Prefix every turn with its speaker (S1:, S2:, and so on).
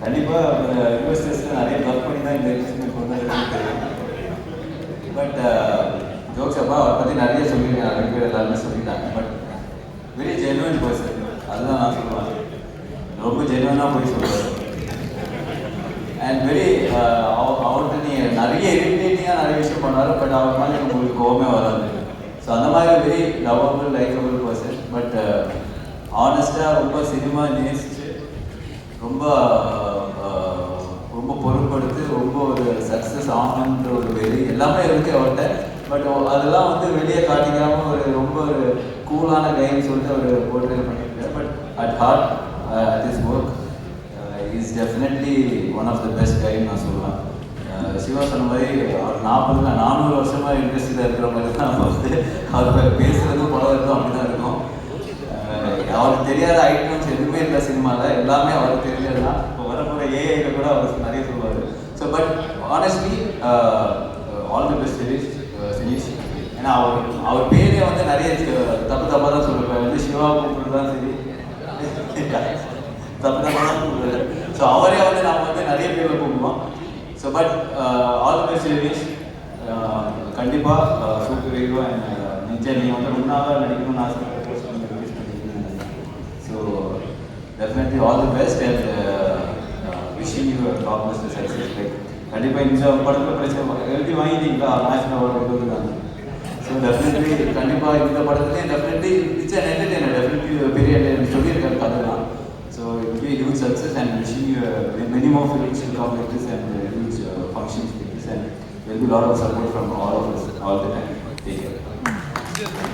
S1: கண்டிப்பாக யூனிவர்சிட்டிஸில் நிறைய ஒர்க் பண்ணி தான் இந்த எக்ஸ்பீரியன்ஸ் கொண்டு வந்து தெரியும். பட் ஜோக்ஸ் அப்பா அவரை பற்றி நிறைய சொல்லியிருக்கேன், நிறைய பேர் எல்லாருமே சொல்லிட்டாங்க. பட் வெரி ஜென்வன் பர்சன், அதுதான் நான் சொல்லுவேன். ரொம்ப ஜென்வனாக போய் சொல்லுவார். அண்ட் வெரி அவர்கிட்ட நீங்கள் நிறைய இரிட்டேட்டிங்காக நிறைய விஷயம் பண்ணுவார். பட் அவர் மாதிரி உங்களுக்கு கோவமே வராது. ஸோ அந்த மாதிரி very lovable likeable person. But ஆனஸ்டாக ரொம்ப சினிமா நேசிச்சு ரொம்ப ரொம்ப பொருட்படுத்தி ரொம்ப ஒரு சக்ஸஸ் ஆகணுன்ற ஒரு வெறி எல்லாமே இருக்குது அவர்கிட்ட. பட் அதெல்லாம் வந்து வெளியே காட்டிக்காமல் ஒரு ரொம்ப ஒரு கூலான கைன்னு சொல்லிட்டு அவர் போர்ட்ரேட் பண்ணியிருக்காரு. But at heart this work is definitely one of the best கைன்னு நான் சொல்லுவேன். சிவா சொன்ன மாதிரி அவர் 400 வருஷமாக இண்டஸ்ட்ரியில் இருக்கிற மாதிரி தான் நம்ம வந்து அவர் பேசுகிறதும் பழகிறதும் அப்படி தான் இருக்கும். அவருக்கு தெரியாத ஐட்டம்ஸ் எதுவுமே இல்லை சினிமாவில், எல்லாமே அவருக்கு தெரிஞ்சது தான். இப்போ வரப்போகிற ஏஐயில் கூட அவர் நிறைய சொல்லுவார். So but honestly all the best Sineesh. ஏன்னா அவர் பேரே வந்து நிறைய தப்பாக தான் சொல்லுவார். வந்து சிவா கூப்பிட்றது தான் சரி, தப்பாக தான் கூப்பிடுறாரு. ஸோ அவரே வந்து நம்ம வந்து நிறைய பேரை கூப்பிடுவோம். So but all the best Sineesh. கண்டிப்பாக சூப்பர் ஹீரோ. அண்ட் நிச்சயம் நீங்கள் வந்து ரொம்ப நாளாக நடிக்கணும்னு ஆசைப்பட்டு so definitely all the best and wishing you a proper success. Like கண்டிப்பாக இந்த படத்தில் பிரச்சனை எழுதி வாங்கிட்டீங்களா நேஷனல் அவார்டு கொடுத்துருக்காங்க. ஸோ டெஃபினெட்லி கண்டிப்பாக இந்த படத்துலேயே definitely it's an entertainer. Definitely பெரிய என்டர்டெய்னர் சொல்லியிருக்காரு கதைலாம். So it be huge success and wishing you many more films will come like this and huge functions like this and will be lot of support from all of us all the time. Take care.